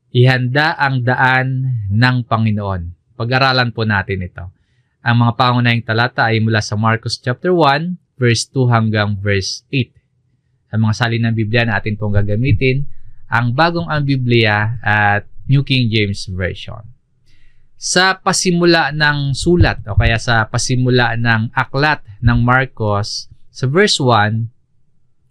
Ihanda ang daan ng Panginoon. Pag-aralan po natin ito. Ang mga pangunahing talata ay mula sa Marcos chapter 1, verse 2 hanggang verse 8. Sa mga salin ng Biblia na atin pong gagamitin, ang Bagong ang Biblia at New King James Version. Sa pasimula ng sulat o kaya sa pasimula ng aklat ng Marcos, sa verse 1,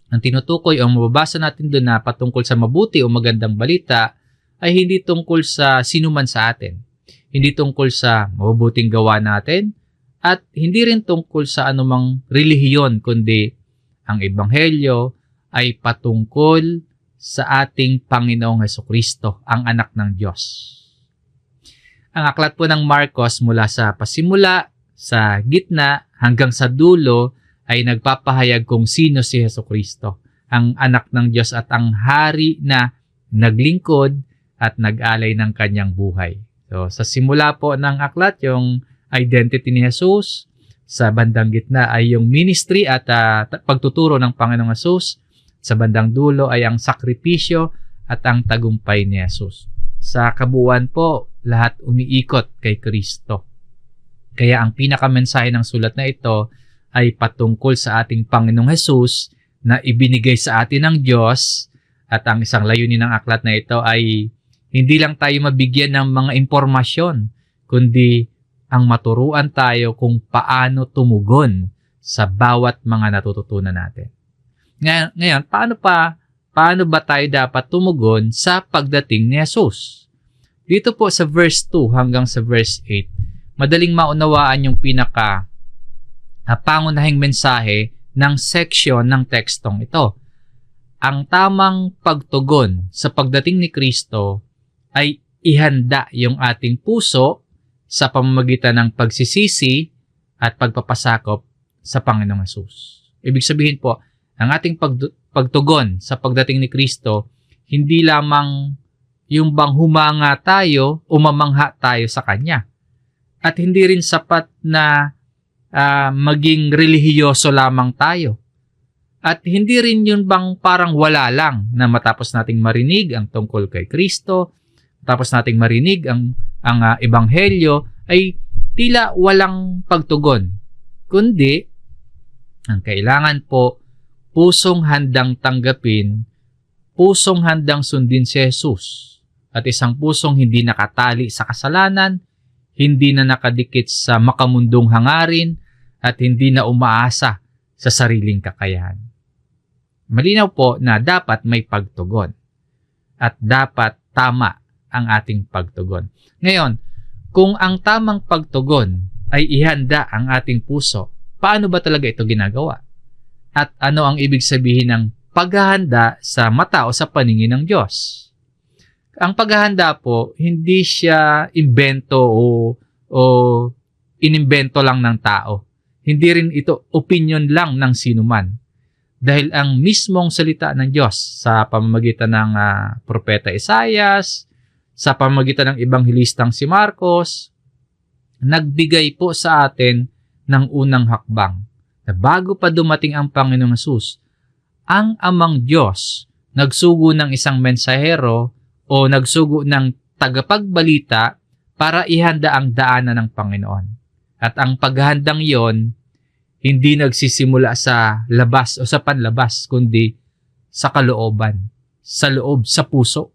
ang tinutukoy o mababasa natin doon na patungkol sa mabuti o magandang balita ay hindi tungkol sa sinuman sa atin. Hindi tungkol sa mabubuting gawa natin at hindi rin tungkol sa anumang relihiyon, kundi ang Ebanghelyo ay patungkol sa ating Panginoong Hesukristo, ang anak ng Diyos. Ang aklat po ng Marcos mula sa pasimula, sa gitna, hanggang sa dulo ay nagpapahayag kung sino si Hesukristo, ang anak ng Diyos at ang hari na naglingkod at nag-alay ng kanyang buhay. So, sa simula po ng aklat, yung identity ni Jesus. Sa bandang gitna ay yung ministry at pagtuturo ng Panginoong Jesus. Sa bandang dulo ay ang sakripisyo at ang tagumpay ni Jesus. Sa kabuuan po, lahat umiikot kay Kristo. Kaya ang pinakamensahe ng sulat na ito ay patungkol sa ating Panginoong Jesus na ibinigay sa atin ng Diyos, at ang isang layunin ng aklat na ito ay hindi lang tayo mabigyan ng mga impormasyon, kundi ang maturuan tayo kung paano tumugon sa bawat mga natututunan natin. Ngayon, paano ba tayo dapat tumugon sa pagdating ni Jesus? Dito po sa verse 2 hanggang sa verse 8, madaling maunawaan yung pangunahing mensahe ng section ng tekstong ito. Ang tamang pagtugon sa pagdating ni Kristo ay ihanda yung ating puso sa pamamagitan ng pagsisisi at pagpapasakop sa Panginoong Hesus. Ibig sabihin po, ang ating pagtugon sa pagdating ni Kristo, hindi lamang yung bang humanga tayo o mamangha tayo sa Kanya. At hindi rin sapat na maging relihiyoso lamang tayo. At hindi rin yun bang parang wala lang na matapos nating marinig ang tungkol kay Kristo, tapos nating marinig ang Ebanghelyo, ay tila walang pagtugon. Kundi, ang kailangan po, pusong handang tanggapin, pusong handang sundin si Jesus, at isang pusong hindi nakatali sa kasalanan, hindi na nakadikit sa makamundong hangarin, at hindi na umaasa sa sariling kakayahan. Malinaw po na dapat may pagtugon at dapat tama ang ating pagtugon. Ngayon, kung ang tamang pagtugon ay ihanda ang ating puso, paano ba talaga ito ginagawa? At ano ang ibig sabihin ng paghahanda sa mata o sa paningin ng Diyos? Ang paghahanda po, hindi siya imbento o inimbento lang ng tao. Hindi rin ito opinion lang ng sinuman. Dahil ang mismong salita ng Diyos sa pamamagitan ng propeta Isaias, sa pamamagitan ng ebanghelistang si Marcos, nagbigay po sa atin ng unang hakbang na bago pa dumating ang Panginoong Hesus, ang Amang Diyos nagsugo ng isang mensahero o nagsugo ng tagapagbalita para ihanda ang daanan ng Panginoon. At ang paghandang yon, hindi nagsisimula sa labas o sa panlabas, kundi sa kalooban, sa loob, sa puso.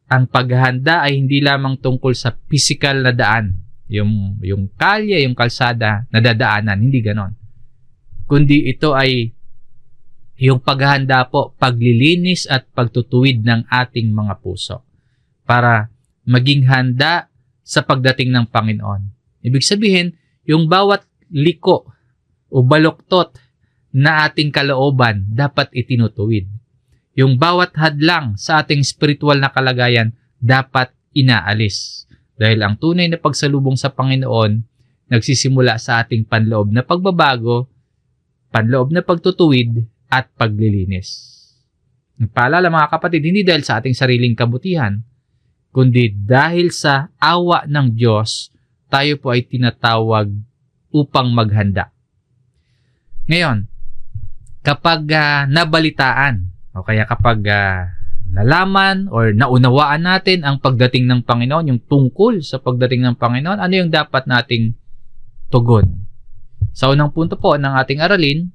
Ang paghahanda ay hindi lamang tungkol sa physical na daan, yung kalye, yung kalsada na dadaanan, hindi ganon. Kundi ito ay yung paghahanda po, paglilinis at pagtutuwid ng ating mga puso para maging handa sa pagdating ng Panginoon. Ibig sabihin, yung bawat liko o baluktot na ating kalooban dapat itinutuwid. Yung bawat hadlang sa ating spiritual na kalagayan dapat inaalis. Dahil ang tunay na pagsalubong sa Panginoon nagsisimula sa ating panloob na pagbabago, panloob na pagtutuwid at paglilinis. Paalala mga kapatid, hindi dahil sa ating sariling kabutihan, kundi dahil sa awa ng Diyos, tayo po ay tinatawag upang maghanda. Ngayon, kapag nabalitaan o kaya kapag nalaman or naunawaan natin ang pagdating ng Panginoon, yung tungkol sa pagdating ng Panginoon, ano yung dapat nating tugon? Sa unang punto po ng ating aralin,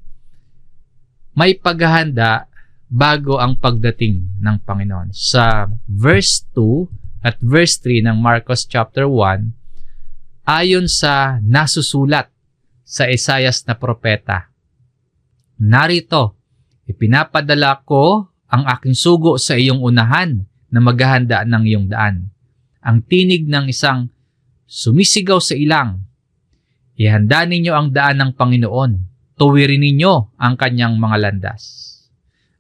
may paghahanda bago ang pagdating ng Panginoon. Sa verse 2 at verse 3 ng Marcos chapter 1, ayon sa nasusulat sa Isaias na propeta, narito, ipinapadala ko ang aking sugo sa iyong unahan na maghahanda ng iyong daan. Ang tinig ng isang sumisigaw sa ilang, ihanda ninyo ang daan ng Panginoon, tuwirin ninyo ang kanyang mga landas.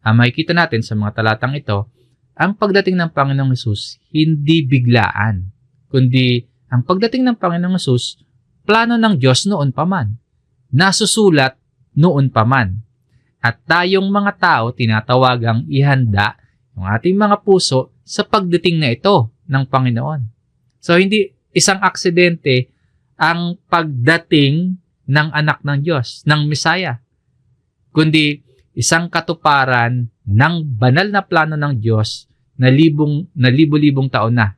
Makikita natin sa mga talatang ito, ang pagdating ng Panginoong Hesus hindi biglaan, kundi ang pagdating ng Panginoong Hesus, plano ng Diyos noon pa man, nasusulat noon pa man. At tayong mga tao tinatawagang ihanda yung ating mga puso sa pagdating na ito ng Panginoon. So hindi isang aksidente ang pagdating ng anak ng Diyos, ng Mesaya, kundi isang katuparan ng banal na plano ng Diyos na libo-libong taon na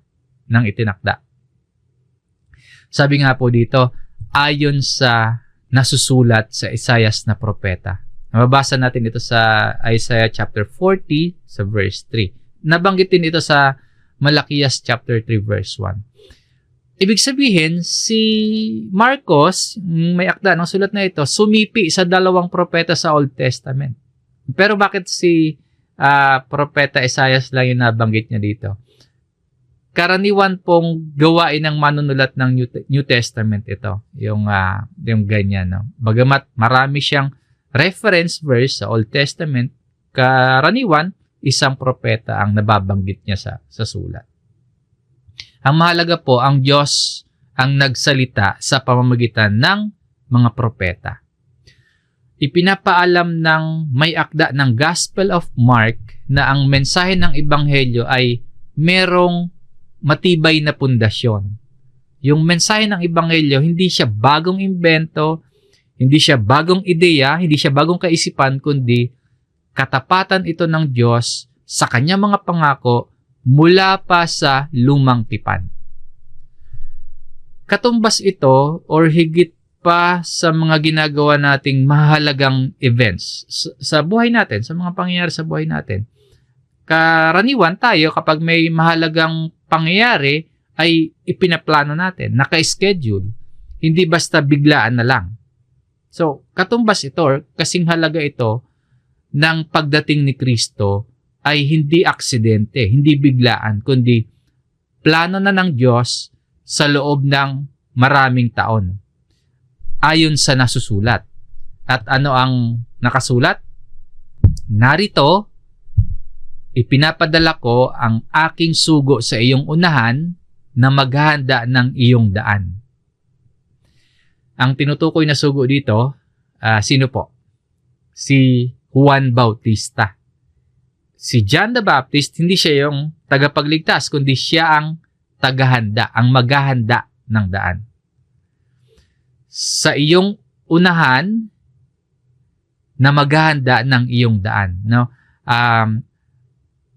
nang itinakda. Sabi nga po dito, ayon sa nasusulat sa Isaias na propeta. Mababasa natin ito sa Isaiah chapter 40 sa verse 3. Nabanggit din ito sa Malakias chapter 3 verse 1. Ibig sabihin, si Marcos, may akda ng sulat na ito, sumipi sa dalawang propeta sa Old Testament. Pero bakit si propeta Isaias lang yung nabanggit niya dito? Karaniwan pong gawain ng manunulat ng New Testament ito, yung ganyan. No? Bagamat marami siyang reference verse sa Old Testament, karaniwan, isang propeta ang nababanggit niya sa sulat. Ang mahalaga po, ang Diyos ang nagsalita sa pamamagitan ng mga propeta. Ipinapaalam ng may akda ng Gospel of Mark na ang mensahe ng Ebanghelyo ay merong matibay na pundasyon. Yung mensahe ng Ebanghelyo, hindi siya bagong imbento, hindi siya bagong ideya, hindi siya bagong kaisipan, kundi katapatan ito ng Diyos sa kanyang mga pangako mula pa sa lumang tipan. Katumbas ito or higit pa sa mga ginagawa nating mahalagang events sa buhay natin, sa mga pangyayari sa buhay natin. Karaniwan tayo kapag may mahalagang pangyayari ay ipinaplano natin, naka-schedule, hindi basta biglaan na lang. So, katumbas ito or kasing halaga ito ng pagdating ni Kristo ay hindi aksidente, hindi biglaan, kundi plano na ng Diyos sa loob ng maraming taon. Ayon sa nasusulat. At ano ang nakasulat? Narito, ipinapadala ko ang aking sugo sa iyong unahan na maghahanda ng iyong daan. Ang tinutukoy na sugo dito, sino po? Si Juan Bautista. Si John the Baptist, hindi siya yung tagapagligtas, kundi siya ang tagahanda, ang maghahanda ng daan. Sa iyong unahan na maghahanda ng iyong daan. No?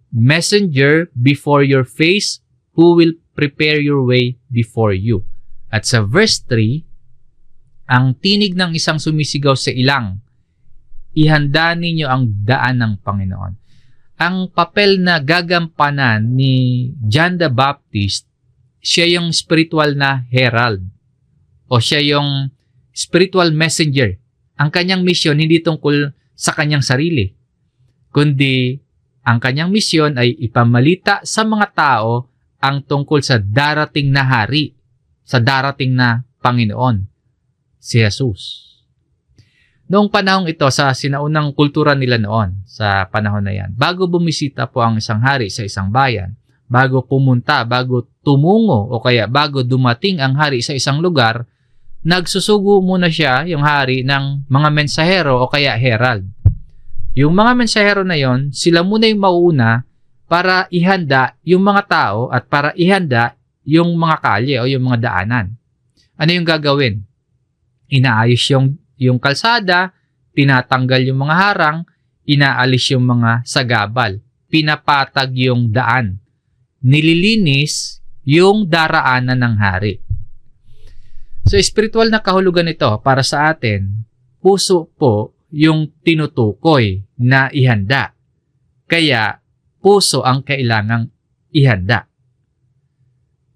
Messenger before your face who will prepare your way before you. At sa verse 3, ang tinig ng isang sumisigaw sa ilang, ihanda ninyo ang daan ng Panginoon. Ang papel na gagampanan ni John the Baptist, siya yung spiritual na herald o siya yung spiritual messenger. Ang kanyang misyon hindi tungkol sa kanyang sarili, kundi ang kanyang misyon ay ipamalita sa mga tao ang tungkol sa darating na hari, sa darating na Panginoon, si Jesus. Noong panahong ito, sa sinaunang kultura nila noon, sa panahon na yan, bago bumisita po ang isang hari sa isang bayan, bago pumunta, bago tumungo, o kaya bago dumating ang hari sa isang lugar, nagsusugo muna siya, yung hari, ng mga mensahero o kaya herald. Yung mga mensahero na yon, sila muna yung mauuna para ihanda yung mga tao at para ihanda yung mga kalye o yung mga daanan. Ano yung gagawin? Inaayos yung kalsada, tinatanggal yung mga harang, inaalis yung mga sagabal, pinapatag yung daan. Nililinis yung daraanan ng hari. So, spiritual na kahulugan ito para sa atin, puso po yung tinutukoy na ihanda. Kaya, puso ang kailangang ihanda.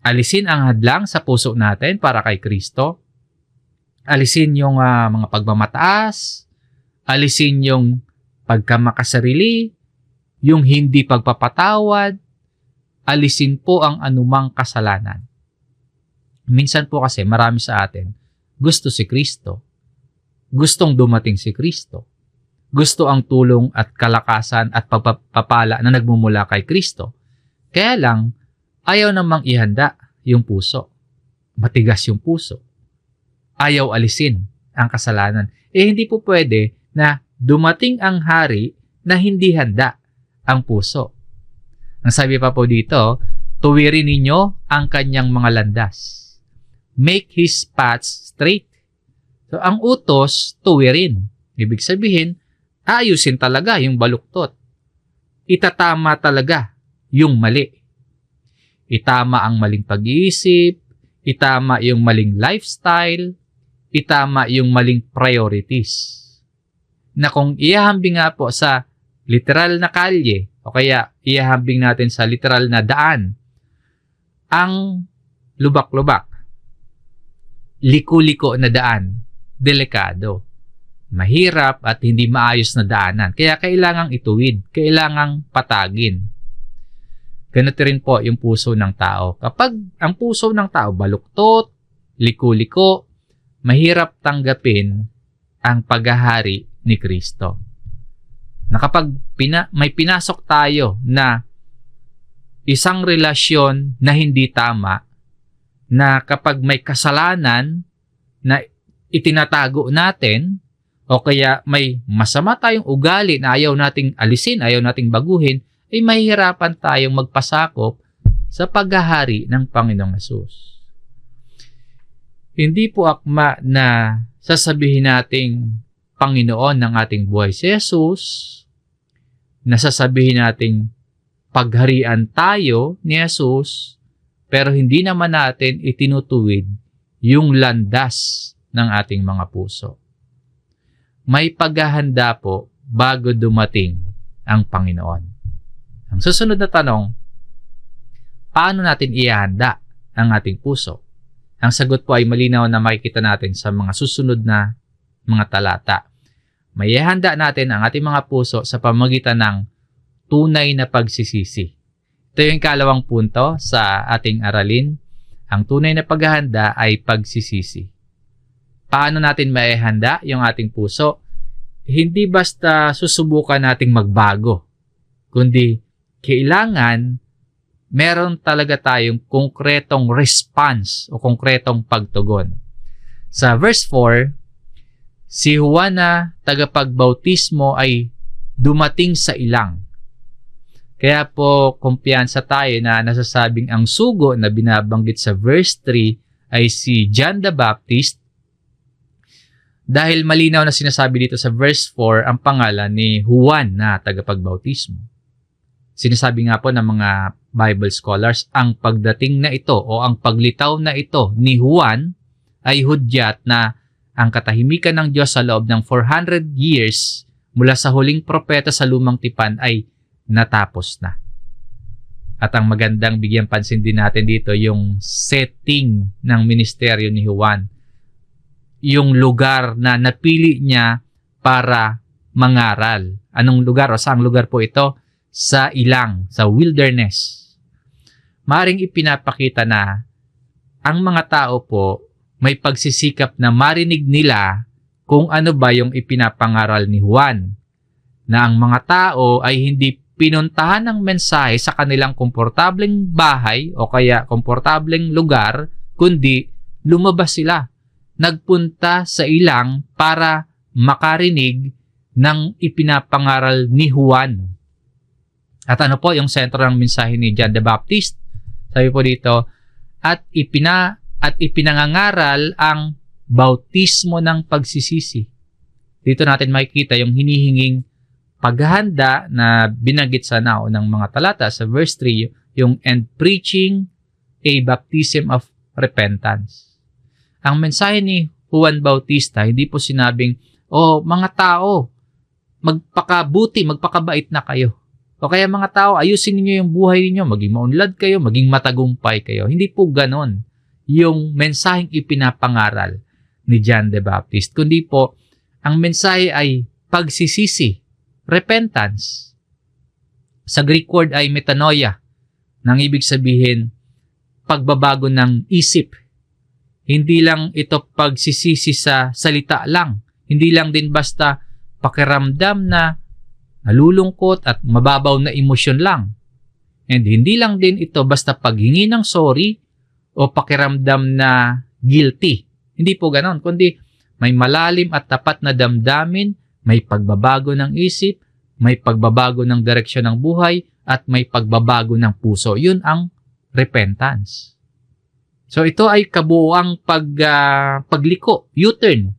Alisin ang hadlang sa puso natin para kay Kristo. Alisin yung mga pagmamataas. Alisin yung pagkamakasarili, yung hindi pagpapatawad. Alisin po ang anumang kasalanan. Minsan po kasi marami sa atin gusto si Kristo. Gustong dumating si Kristo. Gusto ang tulong at kalakasan at pagpapala na nagmumula kay Kristo. Kaya lang, ayaw namang ihanda yung puso. Matigas yung puso. Ayaw alisin ang kasalanan. Hindi po pwede na dumating ang hari na hindi handa ang puso. Ang sabi pa po dito, tuwirin ninyo ang kanyang mga landas. Make his paths straight. So, ang utos, tuwirin. Ibig sabihin, ayusin talaga yung baluktot. Itatama talaga yung mali. Itama ang maling pag-iisip, itama yung maling lifestyle, itama yung maling priorities. Na kung ihahambing nga po sa literal na kalye, o kaya ihahambing natin sa literal na daan, ang lubak-lubak, liku-liko na daan, delikado, mahirap at hindi maayos na daanan. Kaya kailangang ituwid, kailangang patagin. Ganito rin po yung puso ng tao. Kapag ang puso ng tao baluktot, liku-liko, mahirap tanggapin ang paghahari ni Kristo. Na kapag may pinasok tayo na isang relasyon na hindi tama, na kapag may kasalanan na itinatago natin o kaya may masama tayong ugali na ayaw nating alisin, ayaw nating baguhin, ay mahihirapan tayong magpasakop sa paghahari ng Panginoong Hesus. Hindi po akma na sasabihin nating Panginoon ng ating buhay si Jesus, na sasabihin nating pagharian tayo ni Jesus, pero hindi naman natin itinutuwid yung landas ng ating mga puso. May paghahanda po bago dumating ang Panginoon. Ang susunod na tanong, paano natin ihanda ang ating puso? Ang sagot po ay malinaw na makikita natin sa mga susunod na mga talata. May ihanda natin ang ating mga puso sa pamamagitan ng tunay na pagsisisi. Ito yung ikalawang punto sa ating aralin. Ang tunay na paghahanda ay pagsisisi. Paano natin maihanda yung ating puso? Hindi basta susubukan nating magbago, kundi kailangan meron talaga tayong konkretong response o konkretong pagtugon. Sa verse 4, si Juan na tagapagbautismo ay dumating sa ilang. Kaya po, kumpiyansa tayo na nasasabing ang sugo na binabanggit sa verse 3 ay si John the Baptist. Dahil malinaw na sinasabi dito sa verse 4 ang pangalan ni Juan na tagapagbautismo. Sinasabi nga po ng mga Bible scholars, ang pagdating na ito o ang paglitaw na ito ni Juan ay hudyat na ang katahimikan ng Diyos sa loob ng 400 years mula sa huling propeta sa lumang tipan ay natapos na. At ang magandang bigyan pansin din natin dito yung setting ng ministeryo ni Juan. Yung lugar na napili niya para mangaral. Anong lugar o saang lugar po ito? Sa ilang, sa wilderness. Maring ipinapakita na ang mga tao po may pagsisikap na marinig nila kung ano ba yung ipinapangaral ni Juan. Na ang mga tao ay hindi pinuntahan ng mensahe sa kanilang komportableng bahay o kaya komportableng lugar, kundi lumabas sila. Nagpunta sa ilang para makarinig ng ipinapangaral ni Juan. At ano po yung sentro ng mensahe ni John the Baptist? Sabi po dito, at ipinangangaral ang bautismo ng pagsisisi. Dito natin makikita yung hinihinging paghahanda na binanggit sa naunang mga talata sa verse 3, yung and preaching a baptism of repentance. Ang mensahe ni Juan Bautista, hindi po sinabing, mga tao, magpakabuti, magpakabait na kayo. O kaya mga tao, ayusin niyo yung buhay niyo, maging maunlad kayo, maging matagumpay kayo. Hindi po ganon yung mensaheng ipinapangaral ni John the Baptist. Kundi po, ang mensahe ay pagsisisi, repentance. Sa Greek word ay metanoia, nang ibig sabihin, pagbabago ng isip. Hindi lang ito pagsisisi sa salita lang. Hindi lang din basta pakiramdam na nalulungkot at mababaw na emosyon lang. And hindi lang din ito basta paghingi ng sorry o pakiramdam na guilty. Hindi po ganon, kundi may malalim at tapat na damdamin, may pagbabago ng isip, may pagbabago ng direksyon ng buhay, at may pagbabago ng puso. Yun ang repentance. So ito ay kabuuang pagliko, U-turn.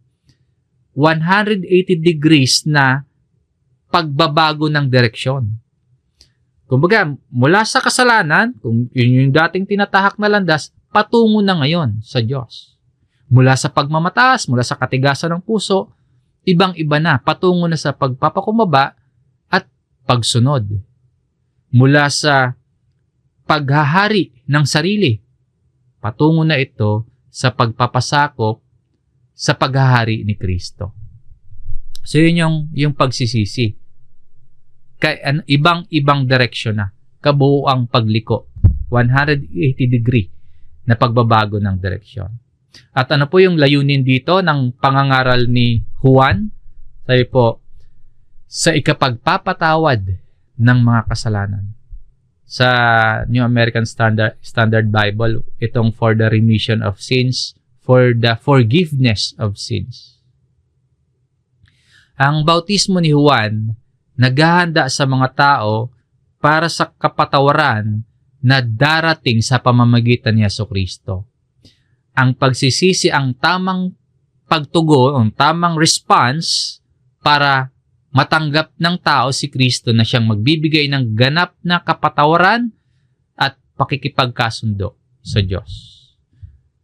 180 degrees na pagbabago ng direksyon. Kumbaga, mula sa kasalanan, kung yun yung dating tinatahak na landas, patungo na ngayon sa Diyos. Mula sa pagmamataas, mula sa katigasan ng puso, ibang-iba na, patungo na sa pagpapakumbaba at pagsunod. Mula sa paghahari ng sarili, patungo na ito sa pagpapasakop sa paghahari ni Kristo. So yun yung pagsisisi. Ibang direksyon na. Kabuuang pagliko. 180 degree na pagbabago ng direksyon. At ano po yung layunin dito ng pangangaral ni Juan? Sabi po, sa ikapagpapatawad ng mga kasalanan. Sa New American Standard Bible, itong for the remission of sins, for the forgiveness of sins. Ang bautismo ni Juan, naghahanda sa mga tao para sa kapatawaran na darating sa pamamagitan ni Jesucristo. Ang pagsisisi ang tamang pagtugon, ang tamang response para matanggap ng tao si Kristo na siyang magbibigay ng ganap na kapatawaran at pakikipagkasundo sa Diyos.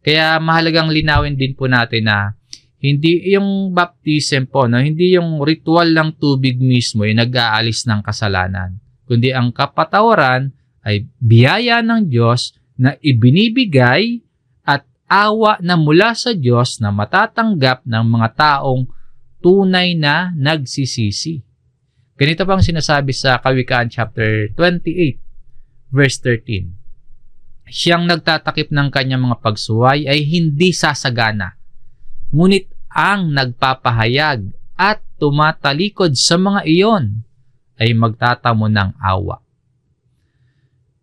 Kaya mahalagang linawin din po natin na hindi yung baptism po, hindi yung ritual lang tubig mismo yung nag-aalis ng kasalanan, kundi ang kapatawaran ay biyaya ng Diyos na ibinibigay at awa na mula sa Diyos na matatanggap ng mga taong tunay na nagsisisi. Ganito pang sinasabi sa Kawikaan chapter 28, verse 13. Siyang nagtatakip ng kanyang mga pagsuway ay hindi sasagana, ngunit ang nagpapahayag at tumatalikod sa mga iyon ay magtatamo ng awa.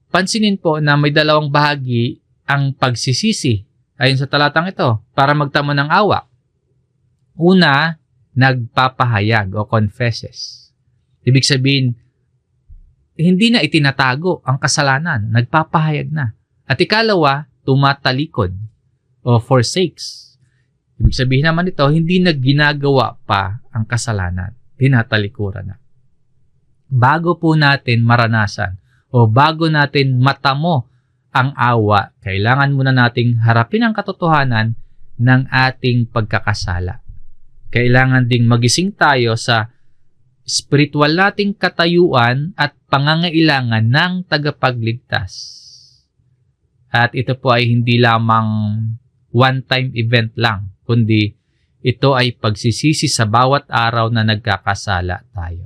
Pansinin po na may dalawang bahagi ang pagsisisi ayon sa talatang ito para magtamo ng awa. Una, nagpapahayag o confesses. Ibig sabihin, hindi na itinatago ang kasalanan, nagpapahayag na. At ikalawa, tumatalikod o forsakes. Ibig sabihin naman ito, hindi na ginagawa pa ang kasalanan, tinatalikuran na. Bago po natin maranasan o bago natin matamo ang awa, kailangan muna nating harapin ang katotohanan ng ating pagkakasala. Kailangan ding magising tayo sa spiritual nating katayuan at pangangailangan ng tagapagligtas. At ito po ay hindi lamang one-time event lang, kundi ito ay pagsisisi sa bawat araw na nagkakasala tayo.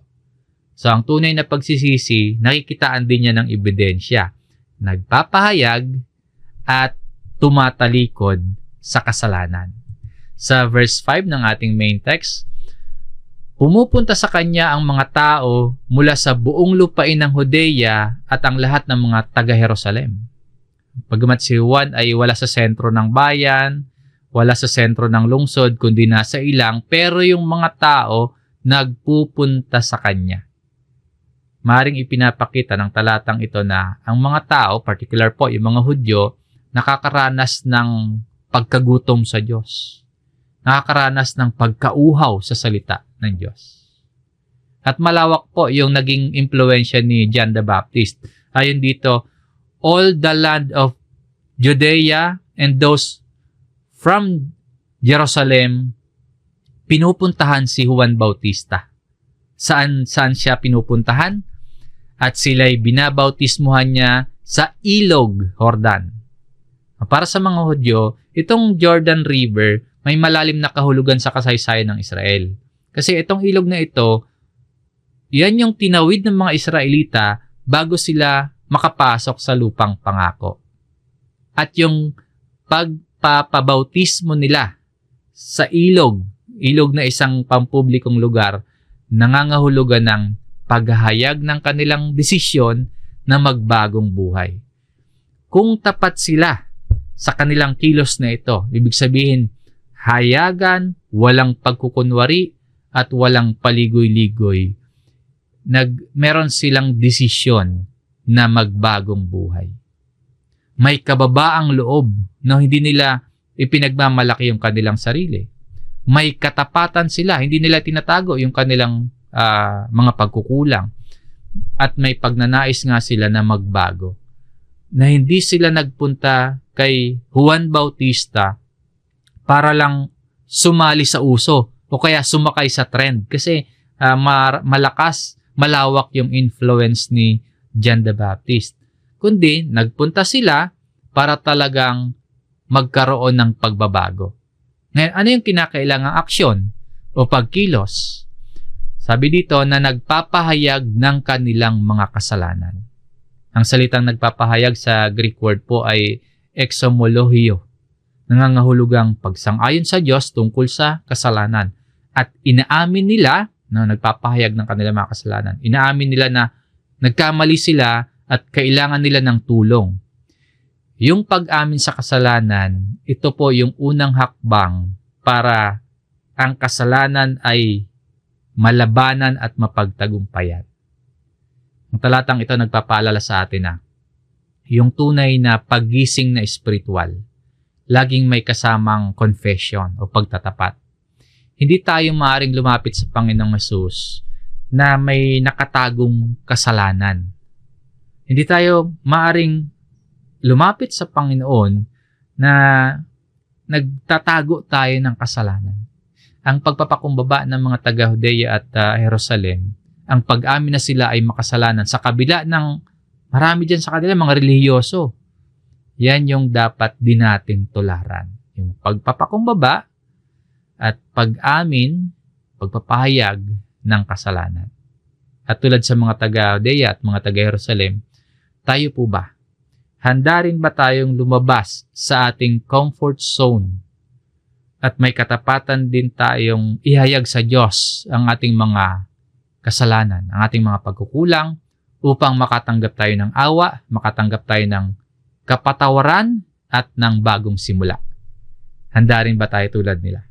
So ang tunay na pagsisisi, nakikitaan din niya ng ebidensya. Nagpapahayag at tumatalikod sa kasalanan. Sa verse 5 ng ating main text, pumupunta sa kanya ang mga tao mula sa buong lupain ng Judea at ang lahat ng mga taga-Jerusalem. Pagkamat si Juan ay wala sa sentro ng bayan, wala sa sentro ng lungsod, kundi nasa ilang, pero yung mga tao nagpupunta sa kanya. Maring ipinapakita ng talatang ito na ang mga tao, particular po yung mga Hudyo, nakakaranas ng pagkagutom sa Diyos. Nakakaranas ng pagkauhaw sa salita ng Diyos. At malawak po yung naging impluensya ni John the Baptist. Ayon dito, all the land of Judea and those from Jerusalem, pinupuntahan si Juan Bautista. Saan siya pinupuntahan? At sila'y binabautismuhan niya sa Ilog Jordan. Para sa mga Hudyo, itong Jordan River may malalim na kahulugan sa kasaysayan ng Israel. Kasi itong ilog na ito, yan yung tinawid ng mga Israelita bago sila makapasok sa lupang pangako. At yung pagpapabautismo nila sa ilog na isang pampublikong lugar, nangangahulugan ng paghahayag ng kanilang desisyon na magbagong buhay. Kung tapat sila sa kanilang kilos na ito, ibig sabihin, hayagan, walang pagkukunwari, at walang paligoy-ligoy, meron silang desisyon na magbagong buhay. May kababaang loob na hindi nila ipinagmamalaki yung kanilang sarili. May katapatan sila, hindi nila tinatago yung kanilang mga pagkukulang. At may pagnanais nga sila na magbago. Na hindi sila nagpunta kay Juan Bautista para lang sumali sa uso o kaya sumakay sa trend. Kasi malawak yung influence ni John the Baptist. Kundi nagpunta sila para talagang magkaroon ng pagbabago. Ngayon, ano yung kinakailangang aksyon o pagkilos? Sabi dito na nagpapahayag ng kanilang mga kasalanan. Ang salitang nagpapahayag sa Greek word po ay exomologio, nangangahulugang pagsang-ayon sa Diyos tungkol sa kasalanan. At inaamin nila, nagpapahayag ng kanilang mga kasalanan, inaamin nila na nagkamali sila at kailangan nila ng tulong. Yung pag-amin sa kasalanan, ito po yung unang hakbang para ang kasalanan ay malabanan at mapagtagumpayan. Ang talatang ito nagpapaalala sa atin na yung tunay na paggising na espiritual, laging may kasamang confession o pagtatapat. Hindi tayo maaaring lumapit sa Panginoong Hesus na may nakatagong kasalanan. Hindi tayo maaaring lumapit sa Panginoon na nagtatago tayo ng kasalanan. Ang pagpapakumbaba ng mga taga-Judea at Jerusalem, ang pag-amin na sila ay makasalanan sa kabila ng marami dyan sa kanila, mga relihiyoso. Yan yung dapat din natin tularan. Yung pagpapakumbaba at pag-amin, pagpapahayag ng kasalanan. At tulad sa mga taga-Judea at mga taga-Jerusalem, tayo po ba? Handa rin ba tayong lumabas sa ating comfort zone? At may katapatan din tayong ihayag sa Diyos ang ating mga kasalanan, ang ating mga pagkukulang upang makatanggap tayo ng awa, makatanggap tayo ng kapatawaran at ng bagong simula. Handa rin ba tayo tulad nila?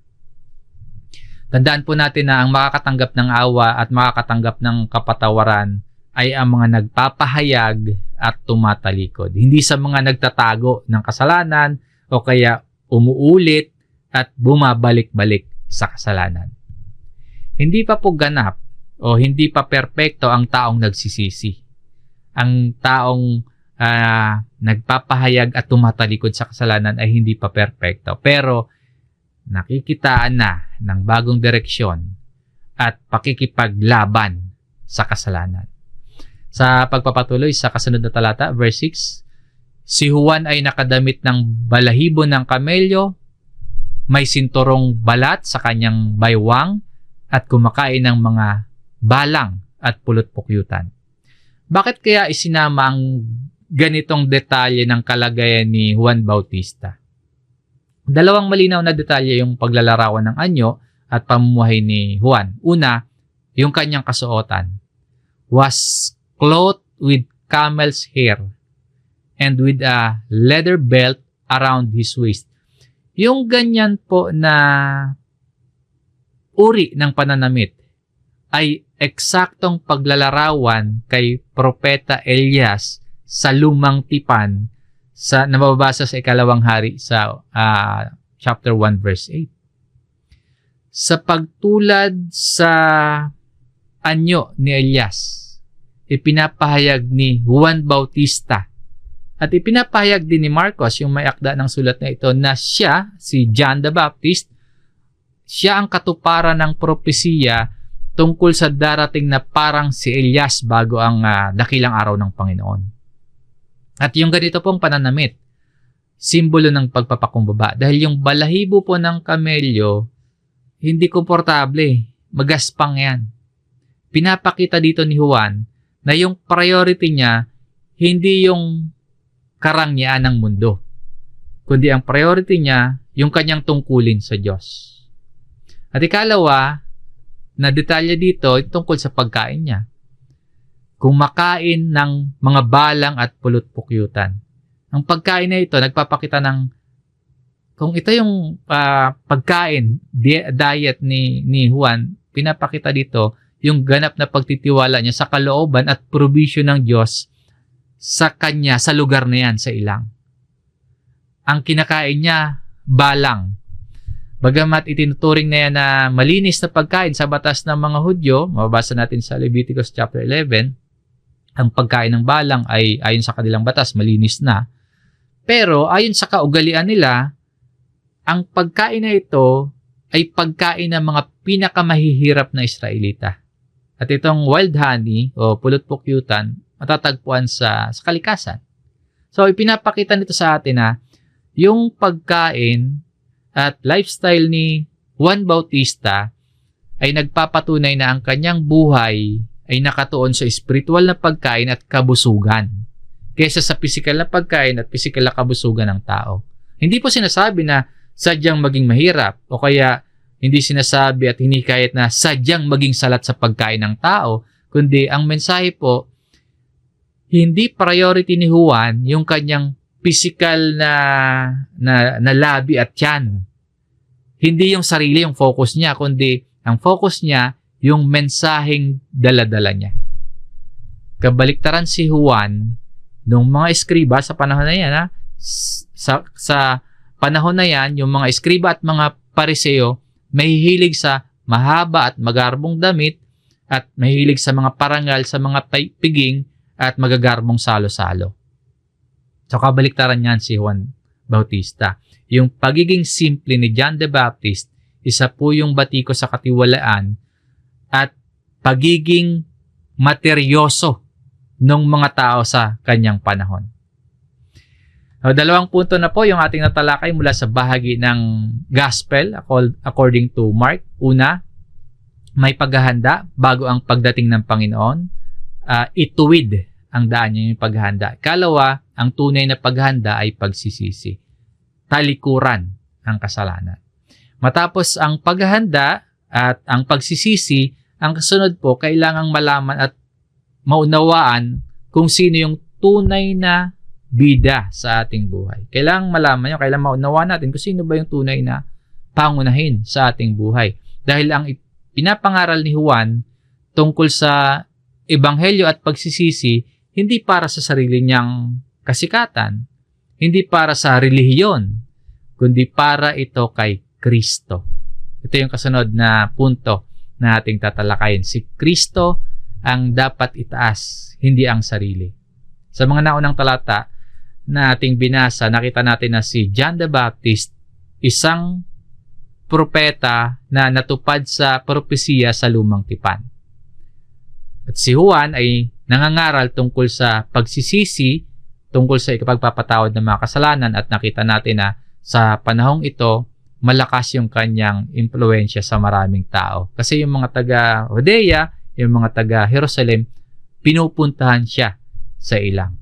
Tandaan po natin na ang makakatanggap ng awa at makakatanggap ng kapatawaran ay ang mga nagpapahayag at tumatalikod. Hindi sa mga nagtatago ng kasalanan o kaya umuulit at bumabalik-balik sa kasalanan. Hindi pa po ganap o hindi pa perpekto ang taong nagsisisi. Ang taong nagpapahayag at tumatalikod sa kasalanan ay hindi pa perpekto. Pero nakikitaan na ng bagong direksyon at pakikipaglaban sa kasalanan. Sa pagpapatuloy sa kasunod na talata, verse 6, si Juan ay nakadamit ng balahibo ng kamelyo, may sinturong balat sa kanyang baywang at kumakain ng mga balang at pulot-pukyutan. Bakit kaya isinama ang ganitong detalye ng kalagayan ni Juan Bautista? Dalawang malinaw na detalye yung paglalarawan ng anyo at pamumuhay ni Juan. Una, yung kanyang kasuotan was clothed with camel's hair and with a leather belt around his waist. Yung ganyan po na uri ng pananamit ay eksaktong paglalarawan kay Propeta Elias sa lumang tipan sa nababasa sa Ikalawang Hari sa chapter 1 verse 8. Sa pagtulad sa anyo ni Elias, ipinapahayag ni Juan Bautista, at ipinapahayag din ni Marcos, yung may akda ng sulat na ito, na siya, si John the Baptist, siya ang katuparan ng propesiya tungkol sa darating na parang si Elias bago ang dakilang araw ng Panginoon. At yung ganito pong pananamit, simbolo ng pagpapakumbaba. Dahil yung balahibo po ng kamelyo, hindi komportable. Magaspang yan. Pinapakita dito ni Juan na yung priority niya, hindi yung karangyaan ng mundo, kundi ang priority niya, yung kanyang tungkulin sa Diyos. At ikalawa, na detalye dito, tungkol sa pagkain niya. Kung makain ng mga balang at pulot-pukyutan. Ang pagkain na ito, nagpapakita ng, kung ito yung pagkain, diet ni Juan, pinapakita dito yung ganap na pagtitiwala niya sa kalooban at provision ng Diyos sa kanya, sa lugar na yan, sa ilang. Ang kinakain niya, balang. Bagamat itinuturing na yan na malinis na pagkain sa batas ng mga Hudyo, mababasa natin sa Leviticus chapter 11, ang pagkain ng balang ay ayon sa kanilang batas, malinis na. Pero ayon sa kaugalian nila, ang pagkain na ito ay pagkain ng mga pinakamahihirap na Israelita. At itong wild honey o pulot-pukyutan, matatagpuan sa kalikasan. So, ipinapakita nito sa atin na yung pagkain at lifestyle ni Juan Bautista ay nagpapatunay na ang kanyang buhay ay nakatuon sa spiritual na pagkain at kabusugan kaysa sa physical na pagkain at physical na kabusugan ng tao. Hindi po sinasabi na sadyang maging mahirap o kaya hindi sinasabi at hinikayat na sadyang maging salat sa pagkain ng tao, kundi ang mensahe po, hindi priority ni Juan yung kanyang physical na labi at tiyan. Hindi yung sarili yung focus niya, kundi ang focus niya yung mensaheng daladala niya. Kabaliktaran si Juan nung mga eskriba sa panahon na yan, sa panahon na yan, yung mga eskriba at mga pariseo mahihilig sa mahaba at magarbong damit at mahilig sa mga parangal, sa mga piging at magagarbong salo-salo. So, kabaliktaran niyan si Juan Bautista. Yung pagiging simple ni John the Baptist, isa po yung batiko sa katiwalaan at pagiging materyoso ng mga tao sa kanyang panahon. So, dalawang punto na po yung ating natalakay mula sa bahagi ng Gospel according to Mark. Una, may paghahanda bago ang pagdating ng Panginoon. Ituwid ang daan niya yung paghahanda. Ikalawa, ang tunay na paghahanda ay pagsisisi. Talikuran ang kasalanan. Matapos ang paghahanda at ang pagsisisi, ang kasunod po, kailangang malaman at maunawaan kung sino yung tunay na bida sa ating buhay. Kailangang malaman nyo, kailangang maunawaan natin kung sino ba yung tunay na pangunahin sa ating buhay. Dahil ang pinapangaral ni Juan tungkol sa ebanghelyo at pagsisisi, hindi para sa sarili niyang kasikatan, hindi para sa relihiyon, kundi para ito kay Kristo. Ito yung kasunod na punto na ating tatalakayin. Si Kristo ang dapat itaas, hindi ang sarili. Sa mga naunang talata na ating binasa, nakita natin na si John the Baptist, isang propeta na natupad sa propesiya sa Lumang Tipan. At si Juan ay nangangaral tungkol sa pagsisisi, tungkol sa ikapagpapatawad ng mga kasalanan, at nakita natin na sa panahong ito, malakas yung kanyang impluensya sa maraming tao. Kasi yung mga taga-Judea, yung mga taga-Jerusalem, pinupuntahan siya sa ilang.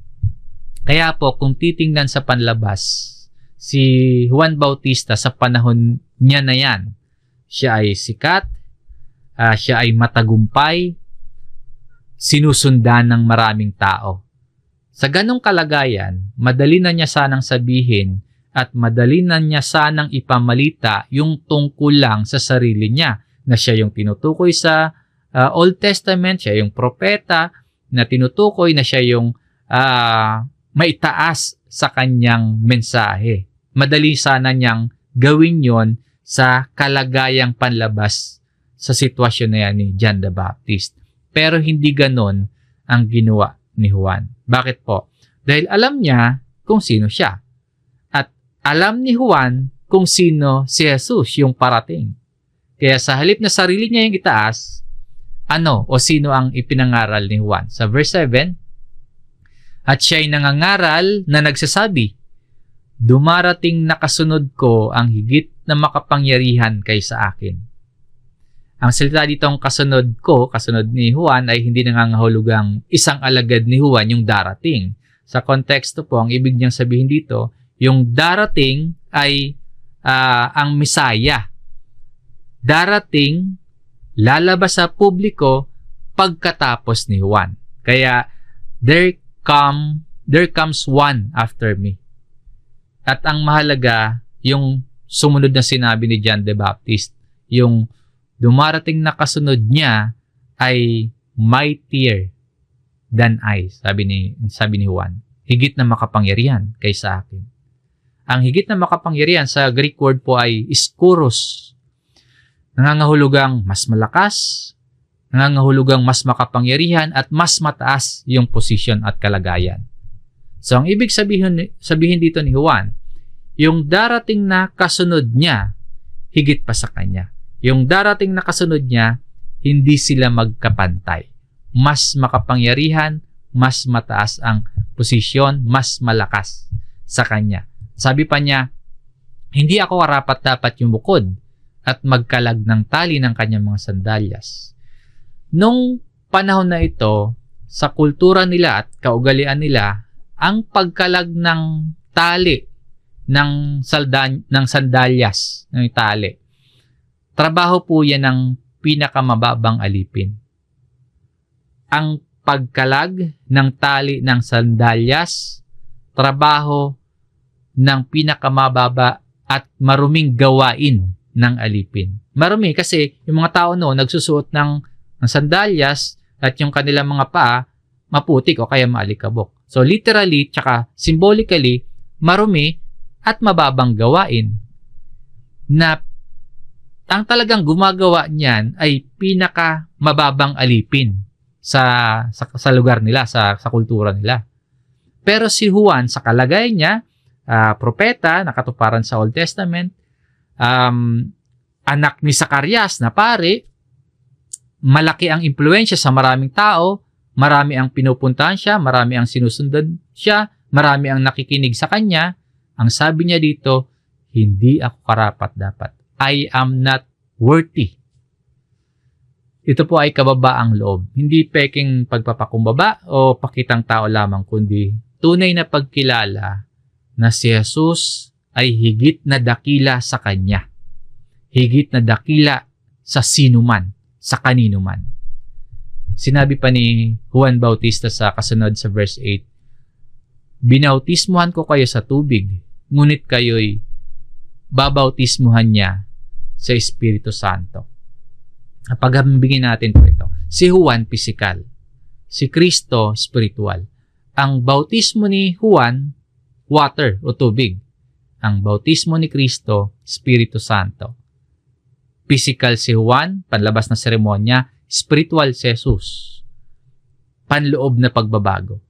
Kaya po, kung titingnan sa panlabas, si Juan Bautista sa panahon niya na yan, siya ay sikat, siya ay matagumpay, sinusundan ng maraming tao. Sa ganong kalagayan, madali na niya sanang sabihin at madali na niya sanang ipamalita yung tungkol lang sa sarili niya, na siya yung tinutukoy sa Old Testament, siya yung propeta na tinutukoy, na siya yung maitaas sa kanyang mensahe. Madali sana niyang gawin yon sa kalagayang panlabas sa sitwasyon na yan ni John the Baptist. Pero hindi ganon ang ginawa ni Juan. Bakit po? Dahil alam niya kung sino siya. At alam ni Juan kung sino si Jesus, yung parating. Kaya sa halip na sarili niya yung itaas, ano o sino ang ipinangaral ni Juan? Sa verse 7, at siya'y nangangaral na nagsasabi, dumarating na kasunod ko ang higit na makapangyarihan kaysa akin. Ang salita ditong kasunod ni Juan ay hindi nangangahulugang isang alagad ni Juan yung darating. Sa konteksto po, ang ibig niyang sabihin dito, yung darating ay ang Misaya. Darating, lalabas sa publiko pagkatapos ni Juan. Kaya, there comes one after me. At ang mahalaga, yung sumunod na sinabi ni John the Baptist, yung dumarating na kasunod niya ay mightier than I, sabi ni Juan. Higit na makapangyarihan kaysa akin. Ang higit na makapangyarihan sa Greek word po ay iskouros. Nangangahulugang mas malakas, nangangahulugang mas makapangyarihan at mas mataas yung posisyon at kalagayan. So ang ibig sabihin dito ni Juan, yung darating na kasunod niya, higit pa sa kanya. Yung darating na kasunod niya, hindi sila magkapantay. Mas makapangyarihan, mas mataas ang posisyon, mas malakas sa kanya. Sabi pa niya, hindi ako karapat-dapat yung bukod at magkalag ng tali ng kanyang mga sandalyas. Nung panahon na ito, sa kultura nila at kaugalian nila, ang pagkalag ng tali ng sandalyas, ng tali, trabaho po yan ng pinakamababang alipin. Ang pagkalag ng tali ng sandalyas, trabaho ng pinakamababa at maruming gawain ng alipin. Marumi kasi yung mga tao noon nagsusuot ng sandalyas at yung kanilang mga paa maputik o kaya maalikabok. So literally tsaka symbolically, marumi at mababang gawain na ang talagang gumagawa niyan ay pinaka mababang alipin sa lugar nila, sa kultura nila. Pero si Juan, sa kalagay niya, propeta, nakatuparan sa Old Testament, anak ni Zacarias na pare, malaki ang impluensya sa maraming tao, marami ang pinupuntahan siya, marami ang sinusundan siya, marami ang nakikinig sa kanya. Ang sabi niya dito, hindi ako karapat-dapat. I am not worthy. Ito po ay kababaang loob. Hindi peking pagpapakumbaba o pakitang tao lamang, kundi tunay na pagkilala na si Jesus ay higit na dakila sa kanya. Higit na dakila sa sinuman, sa kanino man. Sinabi pa ni Juan Bautista sa kasunod sa verse 8, binautismuhan ko kayo sa tubig, ngunit kayo'y babautismuhan niya sa Espiritu Santo. Paghambingin natin po ito. Si Juan, physical. Si Kristo, spiritual. Ang bautismo ni Juan, water o tubig. Ang bautismo ni Kristo, Espiritu Santo. Physical si Juan, panlabas na seremonya. Spiritual si Jesus, panloob na pagbabago.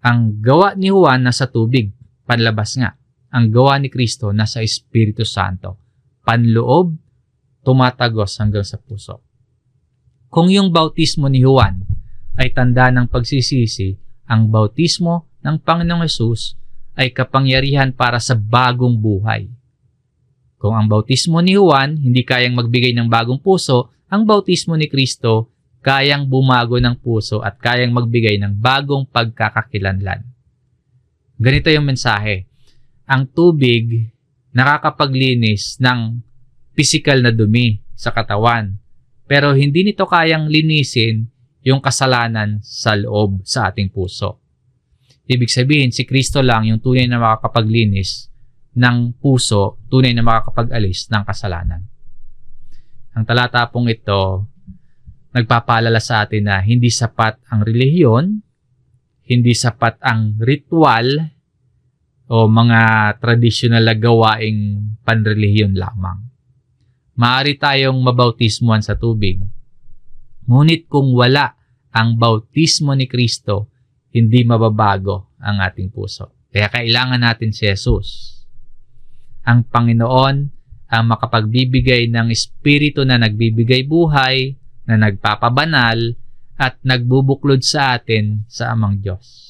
Ang gawa ni Juan nasa tubig, panlabas nga. Ang gawa ni Kristo nasa Espiritu Santo, panloob, tumatagos hanggang sa puso. Kung yung bautismo ni Juan ay tanda ng pagsisisi, ang bautismo ng Panginoong Hesus ay kapangyarihan para sa bagong buhay. Kung ang bautismo ni Juan hindi kayang magbigay ng bagong puso, ang bautismo ni Kristo kayang bumago ng puso at kayang magbigay ng bagong pagkakakilanlan. Ganito yung mensahe. Ang tubig nakakapaglinis ng physical na dumi sa katawan. Pero hindi nito kayang linisin yung kasalanan sa loob sa ating puso. Ibig sabihin, si Kristo lang yung tunay na makakapaglinis ng puso, tunay na makakapag-alis ng kasalanan. Ang talata pong ito, nagpapaalala sa atin na hindi sapat ang relihiyon, hindi sapat ang ritual o mga tradisyonal na gawaing panrelihiyon lamang. Maaari tayong mabautismuhan sa tubig. Ngunit kung wala ang bautismo ni Kristo, hindi mababago ang ating puso. Kaya kailangan natin si Jesus. Ang Panginoon ang makapagbibigay ng Espiritu na nagbibigay buhay, na nagpapabanal, at nagbubuklod sa atin sa Amang Diyos.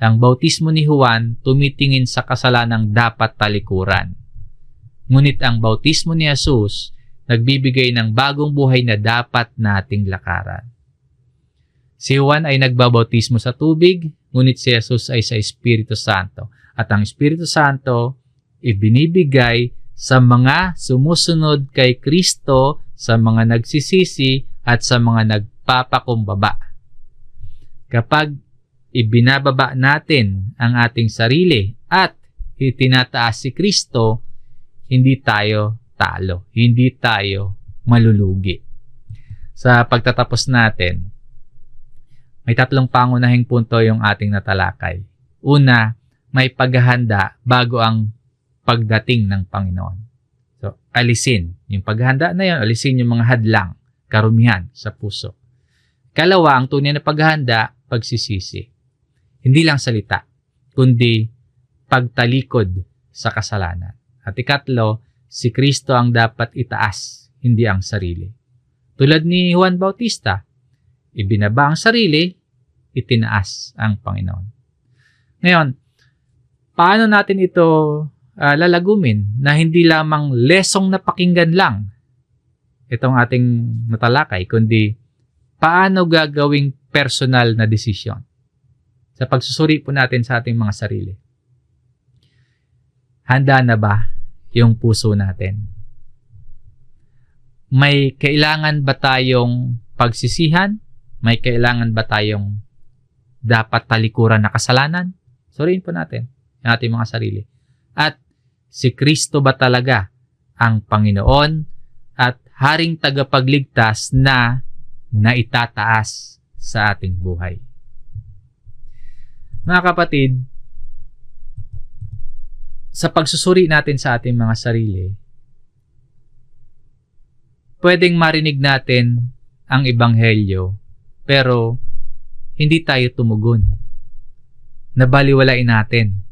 Ang bautismo ni Juan tumitingin sa kasalanang dapat talikuran. Ngunit ang bautismo ni Jesus nagbibigay ng bagong buhay na dapat nating lakaran. Si Juan ay nagbabautismo sa tubig, ngunit si Jesus ay sa Espiritu Santo. At ang Espiritu Santo ibinibigay sa mga sumusunod kay Kristo, sa mga nagsisisi at sa mga nagpapakumbaba. Kapag ibinababa natin ang ating sarili at itinataas si Kristo, hindi tayo talo, hindi tayo malulugi. Sa pagtatapos natin, may 3 pangunahing punto yung ating natalakay. Una, may paghahanda bago ang pagdating ng Panginoon. So, alisin yung paghahanda na yun, alisin yung mga hadlang, karumihan sa puso. Kalawa, ang tunay na paghahanda, pagsisisi. Hindi lang salita, kundi pagtalikod sa kasalanan. At ikatlo, si Kristo ang dapat itaas, hindi ang sarili. Tulad ni Juan Bautista, ibinaba ang sarili, itinaas ang Panginoon. Ngayon, paano natin ito lalagumin na hindi lamang lesong na pakinggan lang itong ating natalakay, kundi paano gagawing personal na desisyon sa pagsusuri po natin sa ating mga sarili. Handa na ba yung puso natin? May kailangan ba tayong pagsisihan? May kailangan ba tayong dapat talikuran na kasalanan? Suriin po natin ang ating mga sarili. At si Kristo ba talaga ang Panginoon at Haring tagapagligtas na naitataas sa ating buhay? Mga kapatid, sa pagsusuri natin sa ating mga sarili, pwedeng marinig natin ang Ebanghelyo, pero hindi tayo tumugon. Nabaliwalain natin.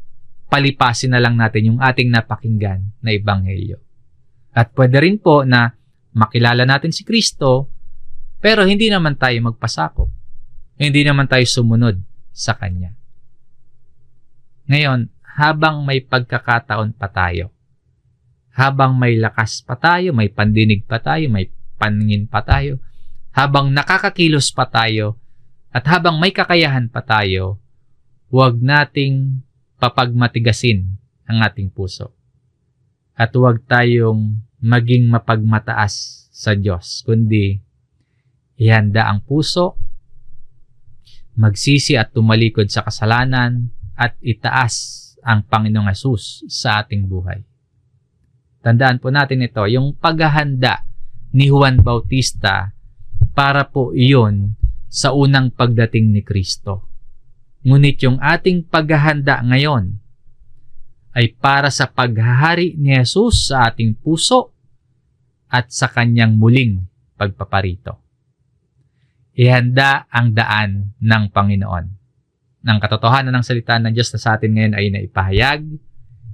Palipasin na lang natin yung ating napakinggan na Ebanghelyo. At pwede rin po na makilala natin si Kristo, pero hindi naman tayo magpasakop. Hindi naman tayo sumunod sa Kanya. Ngayon, habang may pagkakataon pa tayo, habang may lakas pa tayo, may pandinig pa tayo, may paningin pa tayo, habang nakakakilos pa tayo, at habang may kakayahan pa tayo, huwag nating papagmatigasin ang ating puso. At huwag tayong maging mapagmataas sa Diyos, kundi ihanda ang puso, magsisi at tumalikod sa kasalanan, at itaas ang Panginoong Hesus sa ating buhay. Tandaan po natin ito, yung paghahanda ni Juan Bautista para po iyon sa unang pagdating ni Kristo. Ngunit yung ating paghahanda ngayon ay para sa paghahari ni Jesus sa ating puso at sa Kanyang muling pagpaparito. Ihanda ang daan ng Panginoon. Ang katotohanan ng salita ng Diyos na sa atin ngayon ay naipahayag.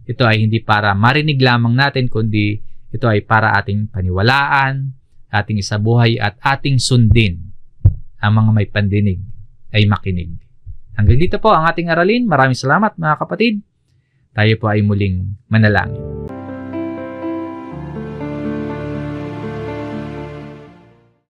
Ito ay hindi para marinig lamang natin, kundi ito ay para ating paniwalaan, ating isabuhay at ating sundin. Ang mga may pandinig ay makinig. Hanggang dito po ang ating aralin. Maraming salamat mga kapatid. Tayo po ay muling manalangin.